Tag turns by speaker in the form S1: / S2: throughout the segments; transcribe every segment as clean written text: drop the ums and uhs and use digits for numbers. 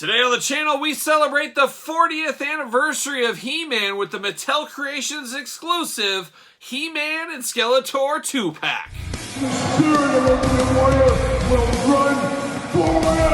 S1: Today on the channel, we celebrate the 40th anniversary of He-Man with the Mattel Creations exclusive He-Man and Skeletor 2-pack.
S2: The spirit of Olympian Warrior will run forever!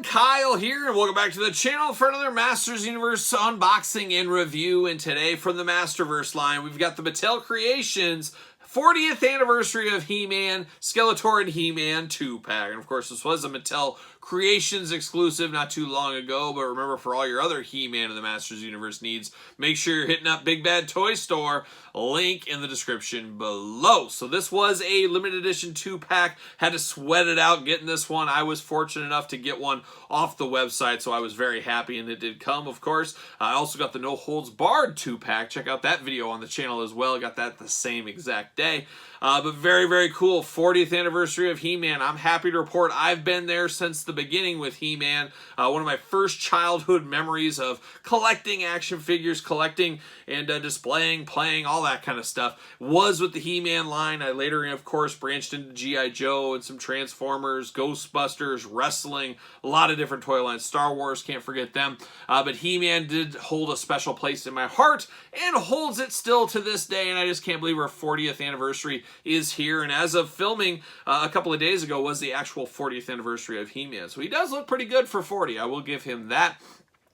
S1: Kyle here, and welcome back to the channel for another Masters Universe unboxing and review. And today from the Masterverse line, we've got the Mattel Creations 40th anniversary of He-Man, Skeletor and He-Man 2-pack. And of course, this was a Mattel Creations exclusive not too long ago, but remember, for all your other He-Man in the Masters Universe needs, make sure you're hitting up Big Bad Toy Store, link in the description below. So this was a limited edition 2-pack, had to sweat it out getting this one. I was fortunate enough to get one off the website, so I was very happy, and it did come, of course. I also got the No Holds Barred 2-pack. Check out that video on the channel as well. Got that the same exact day. But very, very cool. 40th anniversary of He-Man. I'm happy to report I've been there since the beginning with He-Man. One of my first childhood memories of collecting action figures, collecting and displaying, playing, all that kind of stuff was with the He-Man line. I later, of course, branched into G.I. Joe and some Transformers, Ghostbusters, wrestling, a lot of different toy lines. Star Wars, can't forget them. But He-Man did hold a special place in my heart and holds it still to this day, and I just can't believe our 40th anniversary is here. And as of filming a couple of days ago was the actual 40th anniversary of He-Man. So he does look pretty good for 40. I will give him that.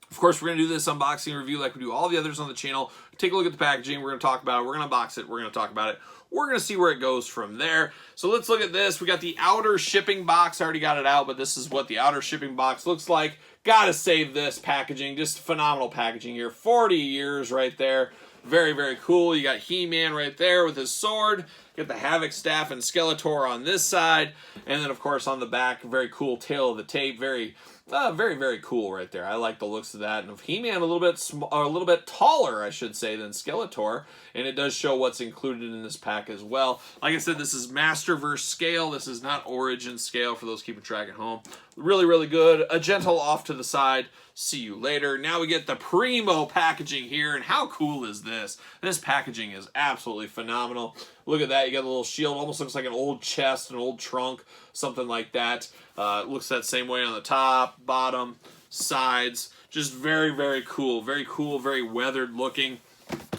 S1: Of course, we're going to do this unboxing review like we do all the others on the channel. Take a look at the packaging. We're going to talk about it. We're going to unbox it. We're going to talk about it. We're going to see where it goes from there. So let's look at this. We got the outer shipping box. I already got it out, but this is what the outer shipping box looks like. Gotta save this packaging. Just phenomenal packaging here. 40 years right there. Very, very cool. You got He-Man right there with his sword. You got the Havoc staff and Skeletor on this side. And then, of course, on the back, very cool tail of the tape. Very, very cool right there. I like the looks of that. And of He-Man, a little bit taller, I should say, than Skeletor. And it does show what's included in this pack as well. Like I said, this is Masterverse scale. This is not Origin scale for those keeping track at home. Really, really good. A gentle off to the side. See you later. Now we get the primo packaging here, and how cool is this? This packaging is absolutely phenomenal. Look at that. You got a little shield. Almost looks like an old chest, an old trunk, something like that. It looks that same way on the top, bottom, sides. Just very, very cool. Very cool, very weathered looking.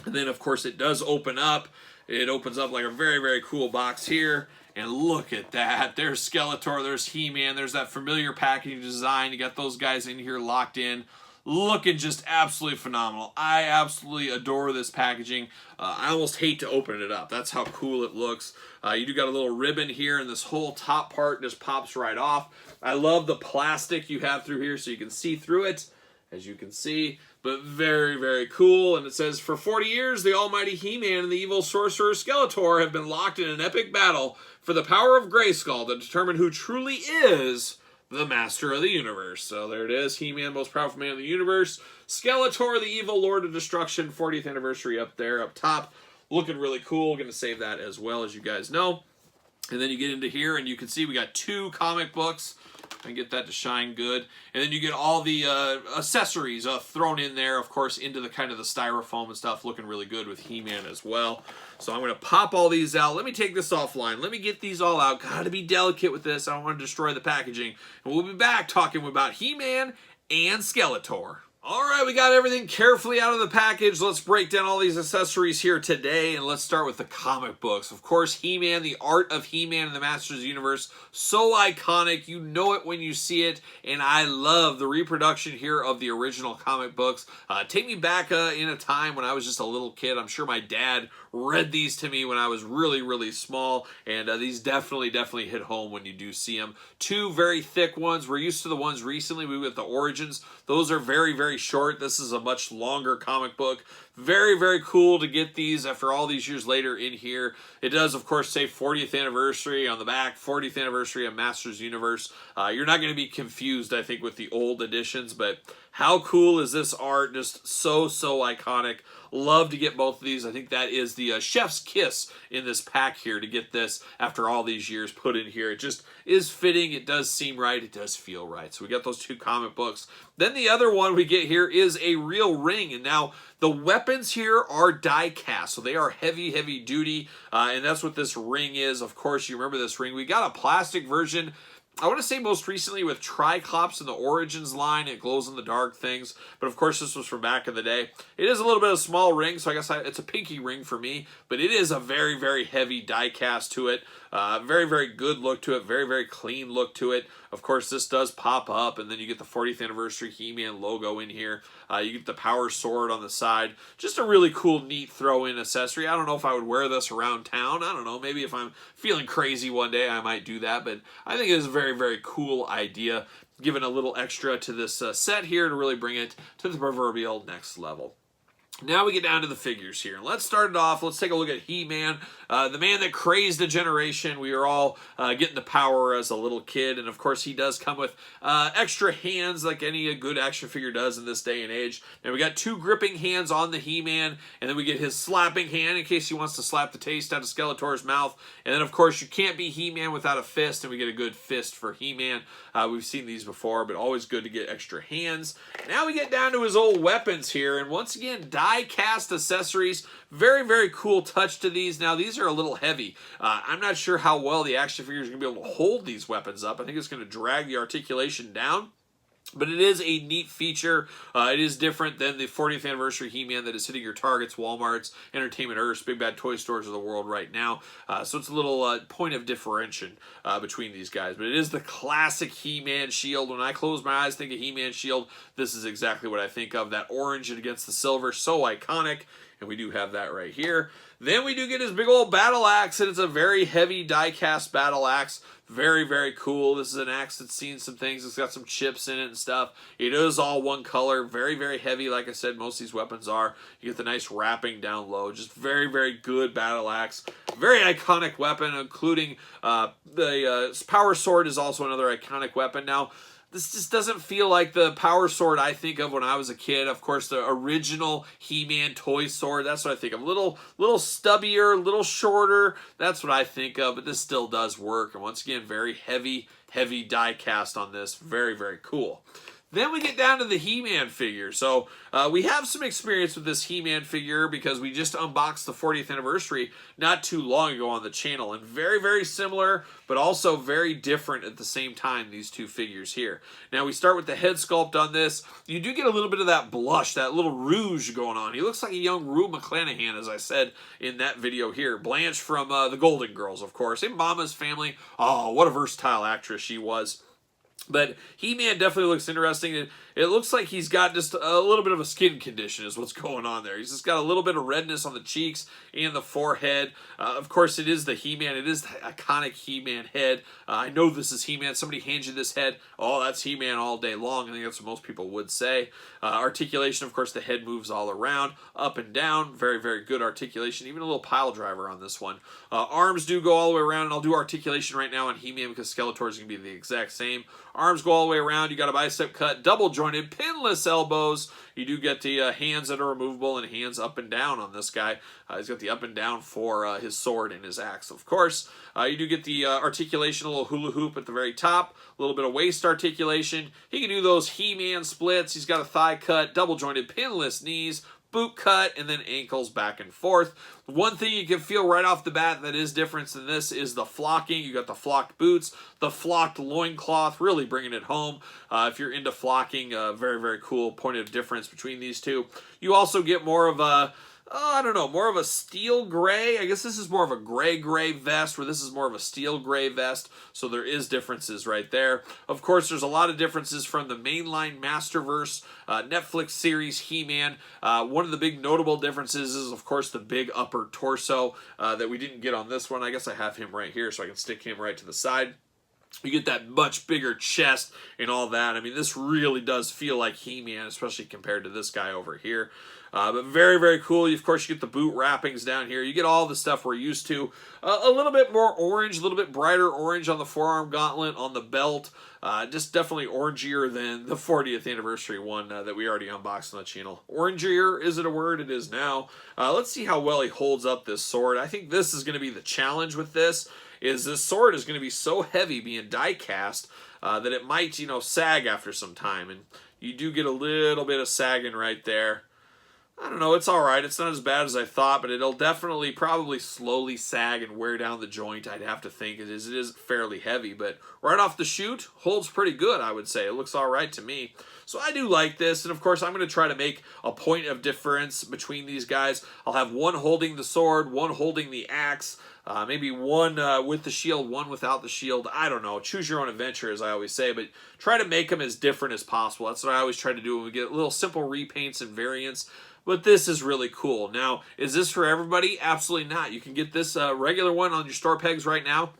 S1: And then, of course, it does open up. It opens up like a very, very cool box here. And look at that. There's Skeletor. There's He-Man. There's that familiar packaging design. You got those guys in here locked in. Looking just absolutely phenomenal. I absolutely adore this packaging. I almost hate to open it up. That's how cool it looks. You do got a little ribbon here, and this whole top part just pops right off. I love the plastic you have through here so you can see through it, as you can see. But very, very cool. And it says, for 40 years, the almighty He-Man and the evil sorcerer Skeletor have been locked in an epic battle for the power of Grayskull to determine who truly is the master of the universe. So there it is. He-Man, most powerful man in the universe. Skeletor, the evil lord of destruction. 40th anniversary up there, up top. Looking really cool. Going to save that as well, as you guys know. And then you get into here, and you can see we got 2 comic books. And get that to shine good. And then you get all the accessories thrown in there, of course, into the kind of the styrofoam and stuff, looking really good with He-Man as well. So I'm going to pop all these out. Let me take this offline. Let me get these all out. Got to be delicate with this. I don't want to destroy the packaging. And we'll be back talking about He-Man and Skeletor. All right, we got everything carefully out of the package. Let's break down all these accessories here today, and let's start with the comic books. Of course, He-Man, the art of He-Man in the Masters Universe, so iconic. You know it when you see it, and I love the reproduction here of the original comic books. Take me back in a time when I was just a little kid. I'm sure my dad read these to me when I was really, really small, and these definitely hit home when you do see them. 2 very thick ones. We're used to the ones recently. We got the Origins. Those are very, very short. This is a much longer comic book. Very, very cool to get these after all these years later in here. It does, of course, say 40th anniversary on the back, 40th anniversary of Masters Universe. You're not going to be confused, I think, with the old editions, but how cool is this art? Just so iconic. Love to get both of these. I think that is the chef's kiss in this pack here to get this after all these years put in here. It just is fitting. It does seem right. It does feel right. So we got those 2 comic books. Then the other one we get here is a real ring. And now The weapons here are die cast, so they are heavy, heavy duty, and that's what this ring is. Of course, you remember this ring. We got a plastic version, I want to say most recently with Triclops in the Origins line. It glows in the dark things, but of course this was from back in the day. It is a little bit of a small ring, so I guess it's a pinky ring for me, but it is a very, very heavy die cast to it. Very, very good look to it. Very, very clean look to it. Of course, this does pop up, and then you get the 40th anniversary He-Man logo in here. You get the power sword on the side. Just a really cool, neat throw-in accessory. I don't know if I would wear this around town. I don't know. Maybe if I'm feeling crazy one day, I might do that. But I think it is a very, very cool idea, giving a little extra to this set here to really bring it to the proverbial next level. Now we get down to the figures here. Let's start it off. Let's take a look at He-Man, the man that crazed a generation. We were all getting the power as a little kid, and of course he does come with extra hands like any good action figure does in this day and age. Now we got 2 gripping hands on the He-Man, and then we get his slapping hand in case he wants to slap the taste out of Skeletor's mouth. And then of course you can't be He-Man without a fist, and we get a good fist for He-Man. We've seen these before, but always good to get extra hands. Now we get down to his old weapons here, and once again, die cast accessories. Very, very cool touch to these. Now, these are a little heavy. I'm not sure how well the action figure is going to be able to hold these weapons up. I think it's going to drag the articulation down. But it is a neat feature. It is different than the 40th anniversary He-Man that is hitting your Targets, Walmarts, Entertainment Earths, Big Bad Toy Stores of the world right now. So it's a little point of differentiation between these guys. But it is the classic He-Man shield. When I close my eyes, think of He-Man shield. This is exactly what I think of. That orange against the silver, so iconic. And we do have that right here. Then we do get his big old battle axe, and it's a very heavy die-cast battle axe. Very, very cool. This is an axe that's seen some things. It's got some chips in it and stuff. It is all one color. Very, very heavy. Like I said, most of these weapons are. You get the nice wrapping down low. Just very, very good battle axe. Very iconic weapon, including the power sword is also another iconic weapon. Now, this just doesn't feel like the power sword I think of when I was a kid. Of course, the original He-Man toy sword, that's what I think of. A little stubbier, a little shorter. That's what I think of, but this still does work. And once again, very heavy, heavy die cast on this. Very, very cool. Then we get down to the He-Man figure. So we have some experience with this He-Man figure because we just unboxed the 40th anniversary not too long ago on the channel. And very, very similar, but also very different at the same time, these two figures here. Now we start with the head sculpt on this. You do get a little bit of that blush, that little rouge going on. He looks like a young Rue McClanahan, as I said in that video here. Blanche from the Golden Girls, of course. In Mama's Family. Oh, what a versatile actress she was. But He-Man definitely looks interesting. It looks like he's got just a little bit of a skin condition is what's going on there. He's just got a little bit of redness on the cheeks and the forehead. Of course, it is the He-Man. It is the iconic He-Man head. I know this is He-Man. Somebody hands you this head. Oh, that's He-Man all day long. I think that's what most people would say. Articulation, of course, the head moves all around, up and down. Very, very good articulation. Even a little pile driver on this one. Arms do go all the way around, and I'll do articulation right now on He-Man because Skeletor is going to be the exact same. Arms go all the way around. You got a bicep cut, double jointed, pinless elbows. You do get the hands that are removable and hands up and down on this guy. He's got the up and down for his sword and his axe, of course. You do get the articulation, a little hula hoop at the very top, a little bit of waist articulation. He can do those He-Man splits. He's got a thigh cut, double jointed, pinless knees, boot cut, and then ankles back and forth. One thing you can feel right off the bat that is different than this is the flocking. You got the flocked boots, the flocked loincloth, really bringing it home. If you're into flocking, very, very cool point of difference between these two. You also get more of a I don't know, more of a steel gray. I guess this is more of a gray vest, where this is more of a steel gray vest. So there is differences right there. Of course, there's a lot of differences from the mainline Masterverse Netflix series He-Man. One of the big notable differences is, of course, the big upper torso that we didn't get on this one. I guess I have him right here, so I can stick him right to the side. You get that much bigger chest and all that. I mean, this really does feel like He-Man, especially compared to this guy over here. But very, very cool. Of course, you get the boot wrappings down here. You get all the stuff we're used to. A little bit more orange, a little bit brighter orange on the forearm gauntlet, on the belt. Just definitely orangier than the 40th anniversary one that we already unboxed on the channel. Orangier, is it a word? It is now. Let's see how well he holds up this sword. I think this is going to be the challenge with this. Is this sword is going to be so heavy being die cast that it might, sag after some time. And you do get a little bit of sagging right there. I don't know, it's all right. It's not as bad as I thought, but it'll definitely probably slowly sag and wear down the joint, I'd have to think. It is fairly heavy, but right off the chute, holds pretty good, I would say. It looks all right to me. So I do like this, and of course I'm going to try to make a point of difference between these guys. I'll have one holding the sword, one holding the axe, maybe one with the shield, one without the shield. I don't know. Choose your own adventure, as I always say, but try to make them as different as possible. That's what I always try to do when we get little simple repaints and variants. But this is really cool. Now, is this for everybody? Absolutely not. You can get this regular one on your store pegs right now.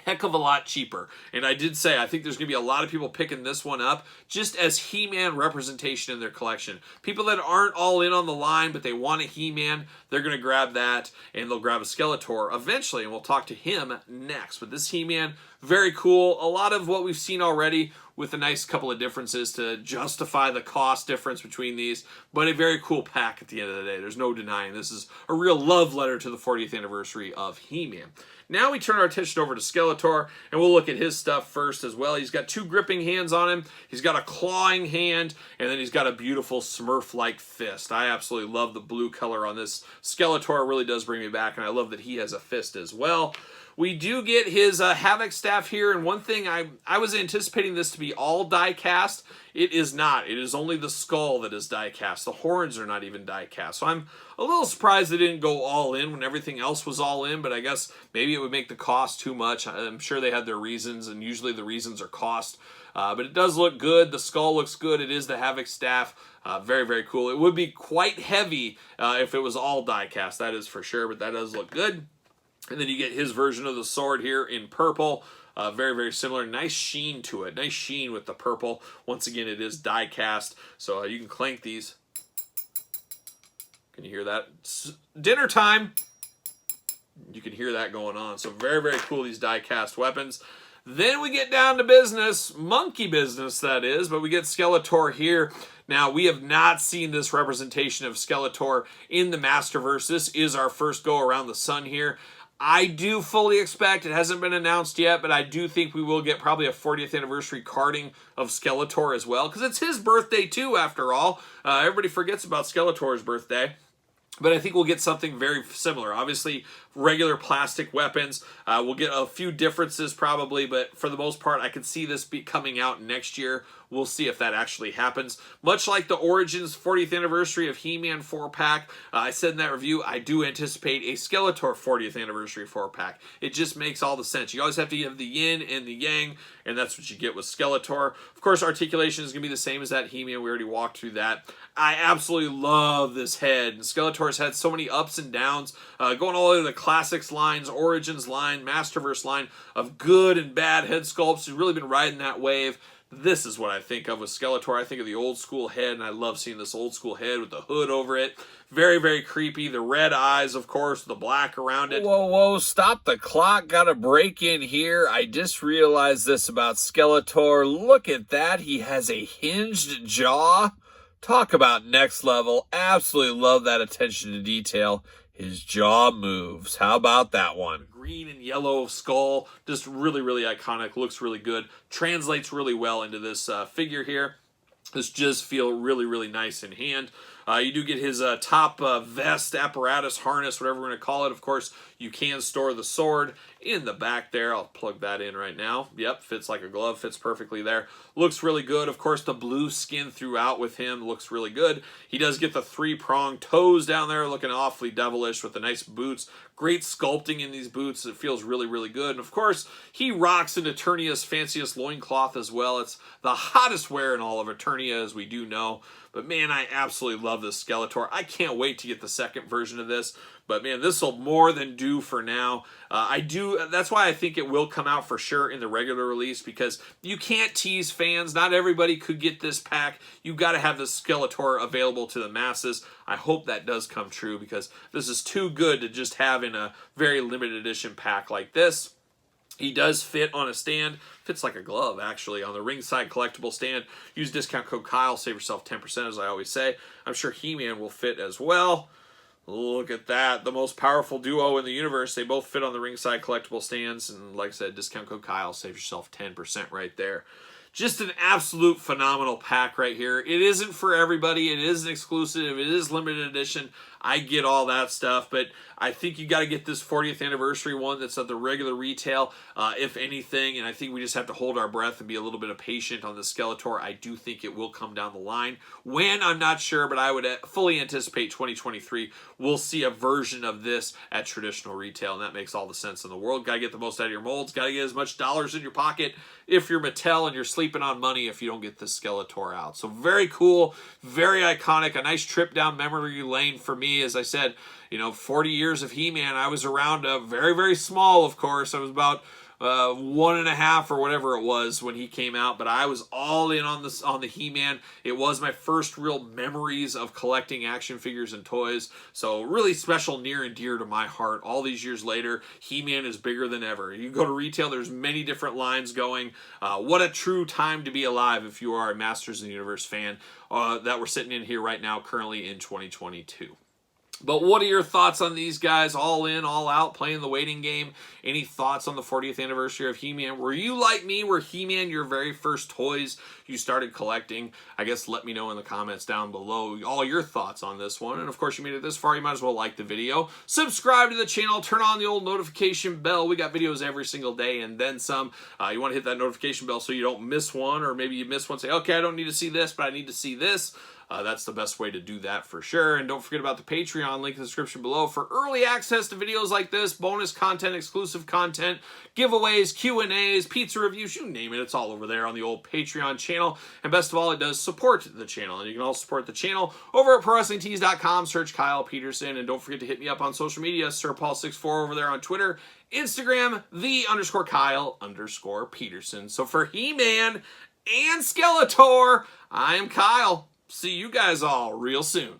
S1: Heck of a lot cheaper. And I did say, I think there's going to be a lot of people picking this one up just as He-Man representation in their collection. People that aren't all in on the line, but they want a He-Man, they're going to grab that, and they'll grab a Skeletor eventually, and we'll talk to him next. But this He-Man, very cool. A lot of what we've seen already with a nice couple of differences to justify the cost difference between these, but a very cool pack at the end of the day. There's no denying this is a real love letter to the 40th anniversary of He-Man. Now we turn our attention over to Skeletor, and we'll look at his stuff first as well. He's got two gripping hands on him, he's got a clawing hand, and then he's got a beautiful Smurf-like fist. I absolutely love the blue color on this Skeletor. It really does bring me back, and I love that he has a fist as well. We do get his Havoc staff here, and one thing, I was anticipating this to be all die-cast. It is not. It is only the skull that is die-cast. The horns are not even die-cast. So I'm a little surprised they didn't go all in when everything else was all in, but I guess maybe it would make the cost too much. I'm sure they had their reasons, and usually the reasons are cost. But it does look good. The skull looks good. It is the Havoc staff. Very, very cool. It would be quite heavy if it was all die-cast, that is for sure, but that does look good. And then you get his version of the sword here in purple. Very, very similar. Nice sheen to it. Nice sheen with the purple. Once again, it is die cast, so you can clank these. Can you hear that? It's dinner time. You can hear that going on. So very, very cool, these die cast weapons. Then we get down to business. Monkey business, that is. But we get Skeletor here. Now, we have not seen this representation of Skeletor in the Masterverse. This is our first go around the sun here. I do fully expect, it hasn't been announced yet, but I do think we will get probably a 40th anniversary carding of Skeletor as well, because it's his birthday too, after all. Everybody forgets about Skeletor's birthday. But I think we'll get something very similar. Obviously, regular plastic weapons. We'll get a few differences probably, but for the most part, I can see this coming out next year. We'll see if that actually happens. Much like the Origins 40th anniversary of He-Man 4-pack, I said in that review, I do anticipate a Skeletor 40th anniversary 4-pack. It just makes all the sense. You always have to have the yin and the yang, and that's what you get with Skeletor. Of course, articulation is going to be the same as that He-Man. We already walked through that. I absolutely love this head. And Skeletor's had so many ups and downs, going all the way to the Classics lines, Origins line, Masterverse line of good and bad head sculpts. He's really been riding that wave. This is what I think of with Skeletor. I think of the old school head, and I love seeing this old school head with the hood over it. Very, very creepy. The red eyes, of course, the black around it. Whoa, whoa, stop the clock. Got to break in here. I just realized this about Skeletor. Look at that. He has a hinged jaw. Talk about next level. Absolutely love that attention to detail. His jaw moves. How about that one? Green and yellow skull. Just really, really iconic. Looks really good. Translates really well into this figure here. This just feel really, really nice in hand. You do get his top vest, apparatus, harness, whatever we're going to call it. Of course, you can store the sword in the back there. I'll plug that in right now. Yep, fits like a glove, fits perfectly there. Looks really good. Of course, the blue skin throughout with him looks really good. He does get the three-pronged toes down there, looking awfully devilish with the nice boots. Great sculpting in these boots. It feels really, really good. And of course, he rocks into Eternia's fanciest loincloth as well. It's the hottest wear in all of Eternia, as we do know. But man, I absolutely love this Skeletor. I can't wait to get the second version of this. But man, this will more than do for now. That's why I think it will come out for sure in the regular release, because you can't tease fans. Not everybody could get this pack. You got to have the Skeletor available to the masses. I hope that does come true, because this is too good to just have in a very limited edition pack like this. He does fit on a stand. Fits like a glove, actually, on the ringside collectible stand. Use discount code Kyle. Save yourself 10%, as I always say. I'm sure He-Man will fit as well. Look at that. The most powerful duo in the universe. They both fit on the ringside collectible stands. And like I said, discount code Kyle. Save yourself 10% right there. Just an absolute phenomenal pack right here. It isn't for everybody. It is an exclusive. It is limited edition. I get all that stuff, but I think you got to get this 40th anniversary one that's at the regular retail, if anything, and I think we just have to hold our breath and be a little bit of patient on the Skeletor. I do think it will come down the line. When, I'm not sure, but I would fully anticipate 2023 we'll see a version of this at traditional retail, and that makes all the sense in the world. Got to get the most out of your molds. Got to get as much dollars in your pocket if you're Mattel, and you're sleeping on money if you don't get this Skeletor out. So very cool, very iconic, a nice trip down memory lane for me. As I said, 40 years of He-Man. I was around very, very small, of course. I was about 1.5 or whatever it was when he came out, but I was all in on the He-Man. It was my first real memories of collecting action figures and toys, so really special, near and dear to my heart. All these years later, He-Man is bigger than ever. You go to retail, there's many different lines going. What a true time to be alive if you are a Masters of the Universe fan that we're sitting in here right now, currently in 2022. But what are your thoughts on these guys? All in, all out, playing the waiting game. Any thoughts on the 40th anniversary of He-Man? Were you like me? Were He-Man your very first toys you started collecting? I guess let me know in the comments down below all your thoughts on this one. And of course, you made it this far, you might as well like the video. Subscribe to the channel. Turn on the old notification bell. We got videos every single day and then some. You want to hit that notification bell so you don't miss one, or maybe you miss one, say, okay, I don't need to see this, but I need to see this. That's the best way to do that for sure. And don't forget about the Patreon, link in the description below, for early access to videos like this, bonus content, exclusive content, giveaways, Q&As, pizza reviews, you name it. It's all over there on the old Patreon channel. And best of all, it does support the channel. And you can also support the channel over at ProWrestlingTees.com. Search Kyle Peterson. And don't forget to hit me up on social media, SirPaul64 over there on Twitter, Instagram, _Kyle_Peterson. So for He-Man and Skeletor, I am Kyle. See you guys all real soon.